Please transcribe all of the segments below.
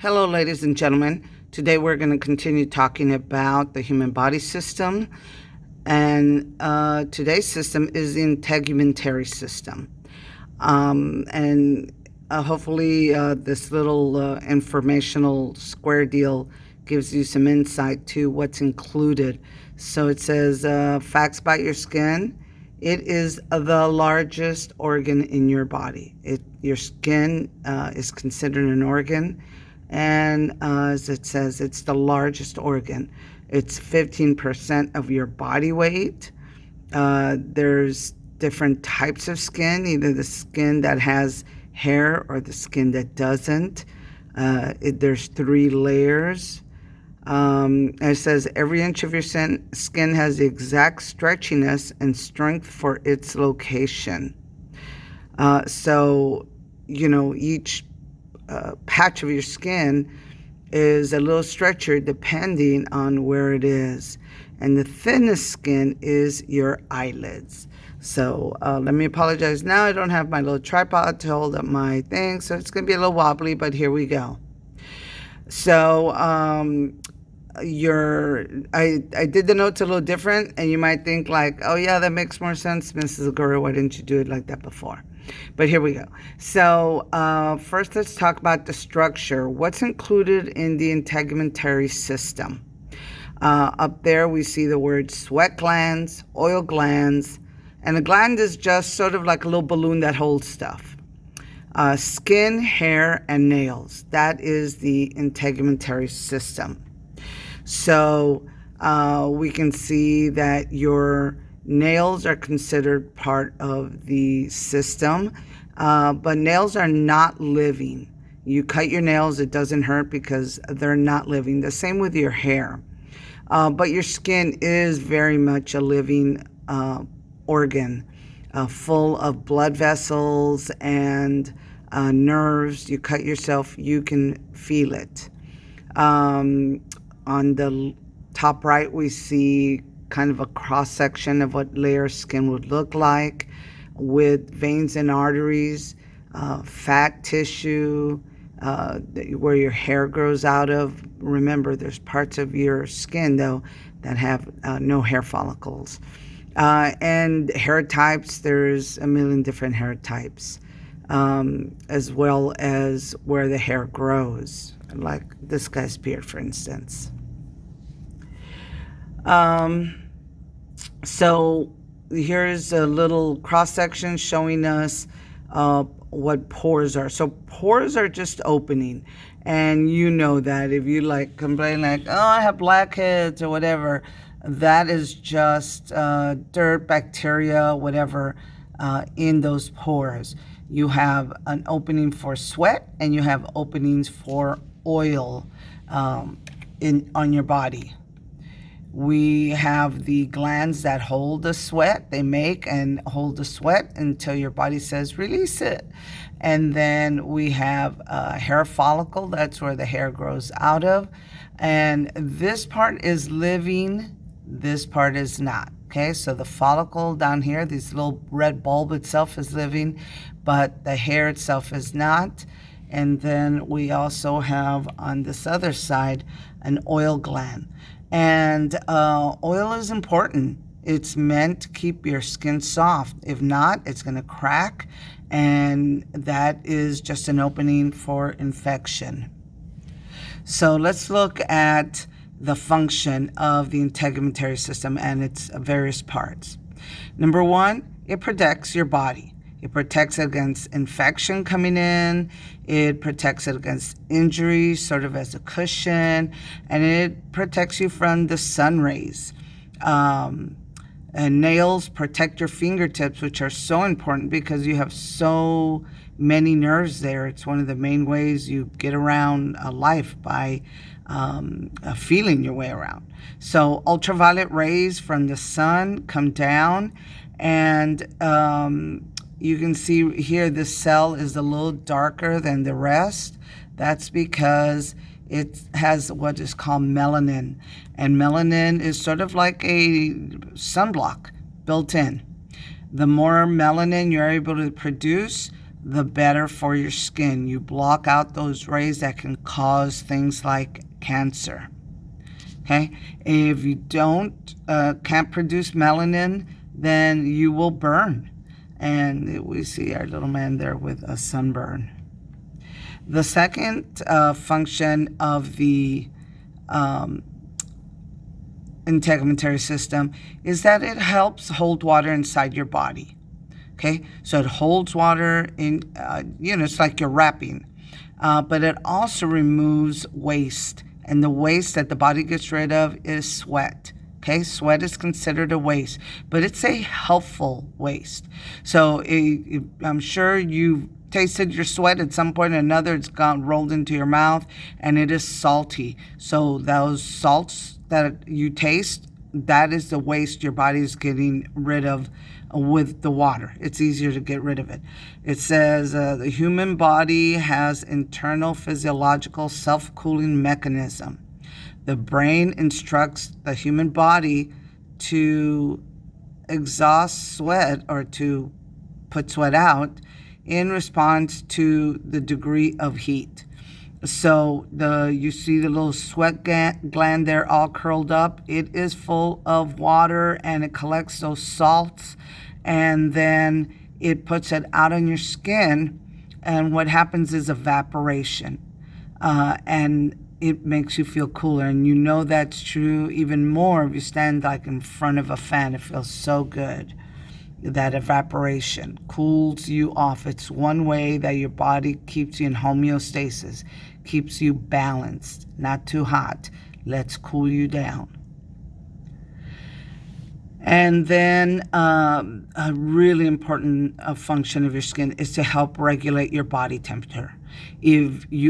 Hello, ladies and gentlemen. Today we're going to continue talking about the human body system. And today's system is the integumentary system. And hopefully this little informational square deal gives you some insight to what's included. So it says facts about your skin. It is the largest organ in your body. Your skin is considered an organ. And as it says, it's the largest organ. It's 15% of your body weight. There's different types of skin, either the skin that has hair or the skin that doesn't. There's 3 layers. It says every inch of your skin has the exact stretchiness and strength for its location. So, each patch of your skin is a little stretcher depending on where it is. And the thinnest skin is your eyelids. So let me apologize now. I don't have my little tripod to hold up my thing, so it's going to be a little wobbly, but here we go. So I did the notes a little different, and you might think like, oh yeah, that makes more sense, Mrs. Ogura. Why didn't you do it like that before? But here we go. So first, let's talk about the structure. What's included in the integumentary system? Up there, we see the word sweat glands, oil glands, and a gland is just sort of like a little balloon that holds stuff. Skin, hair, and nails. That is the integumentary system. So we can see that your nails are considered part of the system, but nails are not living. You cut your nails, it doesn't hurt because they're not living. The same with your hair. But your skin is very much a living organ, full of blood vessels and nerves. You cut yourself, you can feel it. On the top right, we see kind of a cross-section of what layer of skin would look like, with veins and arteries, fat tissue, where your hair grows out of. Remember, there's parts of your skin, though, that have no hair follicles. And hair types, there's a million different hair types, as well as where the hair grows, like this guy's beard, for instance. So here's a little cross section showing us what pores are. So pores are just opening, and you know that if you complain oh, I have blackheads or whatever, that is just dirt, bacteria, whatever in those pores. You have an opening for sweat, and you have openings for oil on your body. We have the glands that hold the sweat. They make and hold the sweat until your body says release it. And then we have a hair follicle. That's where the hair grows out of. And this part is living. This part is not. Okay, so the follicle down here, this little red bulb itself is living, but the hair itself is not. And then we also have on this other side an oil gland. And oil is important. It's meant to keep your skin soft. If not, it's going to crack, and that is just an opening for infection. So let's look at the function of the integumentary system and its various parts. Number 1, it protects your body. It protects against infection coming in. It protects it against injury, sort of as a cushion. And it protects you from the sun rays. And nails protect your fingertips, which are so important because you have so many nerves there. It's one of the main ways you get around life, by feeling your way around. So ultraviolet rays from the sun come down, and you can see here this cell is a little darker than the rest. That's because it has what is called melanin. And melanin is sort of like a sunblock built in. The more melanin you're able to produce, the better for your skin. You block out those rays that can cause things like cancer. Okay, if you can't produce melanin, then you will burn. And we see our little man there with a sunburn. The second function of the integumentary system is that it helps hold water inside your body. Okay, so it holds water in, it's like you're wrapping, but it also removes waste. And the waste that the body gets rid of is sweat. Okay, sweat is considered a waste, but it's a helpful waste. So I'm sure you've tasted your sweat at some point or another. It's gone rolled into your mouth, and it is salty. So those salts that you taste, that is the waste your body is getting rid of with the water. It's easier to get rid of it. It says the human body has internal physiological self-cooling mechanism. The brain instructs the human body to exhaust sweat or to put sweat out in response to the degree of heat. So you see the little sweat gland there all curled up. It is full of water, and it collects those salts, and then it puts it out on your skin, and what happens is evaporation, and it makes you feel cooler. And you know that's true even more if you stand like in front of a fan. It feels so good. That evaporation cools you off. It's one way that your body keeps you in homeostasis, keeps you balanced, not too hot. Let's cool you down. And then a really important function of your skin is to help regulate your body temperature.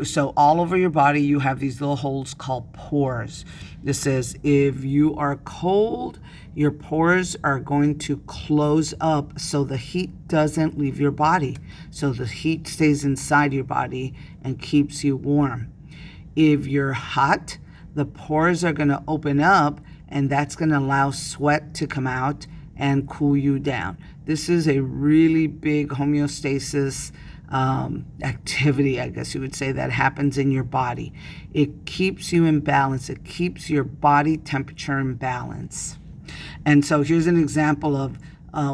So all over your body, you have these little holes called pores. This says if you are cold, your pores are going to close up so the heat doesn't leave your body. So the heat stays inside your body and keeps you warm. If you're hot, the pores are going to open up, and that's going to allow sweat to come out and cool you down. This is a really big homeostasis activity, I guess you would say, that happens in your body. It keeps you in balance. It keeps your body temperature in balance. And so here's an example of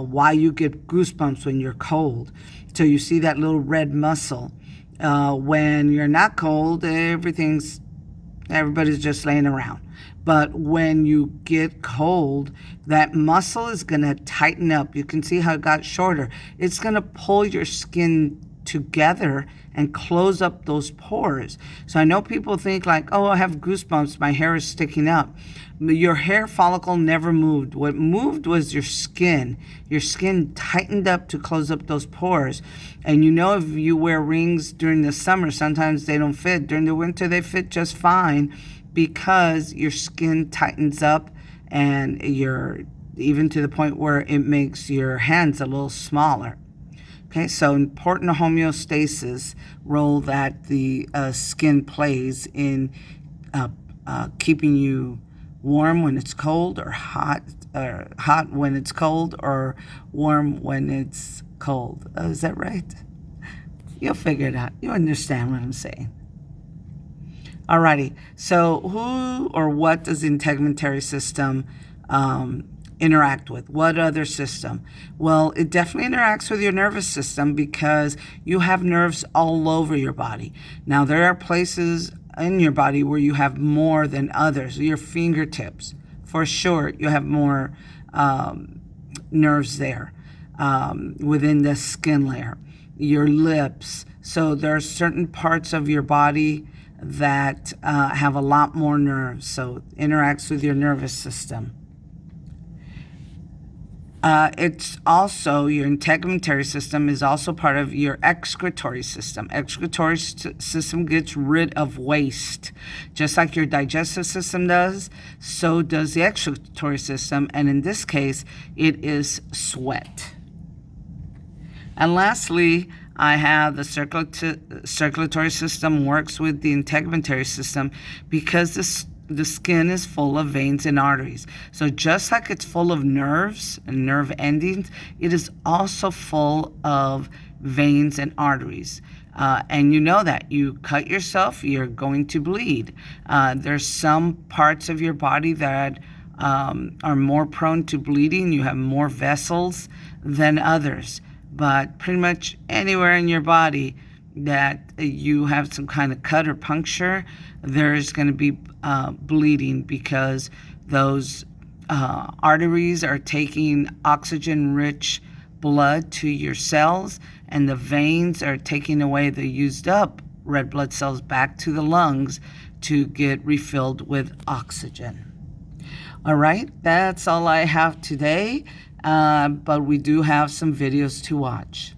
why you get goosebumps when you're cold. So you see that little red muscle. When you're not cold, everybody's just laying around. But when you get cold, that muscle is going to tighten up. You can see how it got shorter. It's going to pull your skin together and close up those pores. So I know people think like, oh, I have goosebumps, my hair is sticking up. Your hair follicle never moved. What moved was your skin. Your skin tightened up to close up those pores. And you know, if you wear rings during the summer, sometimes they don't fit. During the winter, they fit just fine because your skin tightens up, and even to the point where it makes your hands a little smaller. Okay, so important homeostasis role that the skin plays in keeping you warm when it's cold, or hot when it's cold, or warm when it's cold. Is that right? You'll figure it out. You understand what I'm saying. Alrighty, so who or what does the integumentary system interact with? What other system? Well, it definitely interacts with your nervous system because you have nerves all over your body. Now, there are places in your body where you have more than others. Your fingertips, for sure, you have more nerves there within the skin layer. Your lips. So there are certain parts of your body that have a lot more nerves, so it interacts with your nervous system. It's also, your integumentary system is also part of your excretory system. Excretory system gets rid of waste. Just like your digestive system does, so does the excretory system, and in this case, it is sweat. And lastly, I have the circulatory system works with the integumentary system because the skin is full of veins and arteries. So just like it's full of nerves and nerve endings, it is also full of veins and arteries. And you know that. You cut yourself, you're going to bleed. There's some parts of your body that are more prone to bleeding. You have more vessels than others. But pretty much anywhere in your body that you have some kind of cut or puncture, there's going to be bleeding, because those arteries are taking oxygen-rich blood to your cells, and the veins are taking away the used up red blood cells back to the lungs to get refilled with oxygen. All right, that's all I have today, but we do have some videos to watch.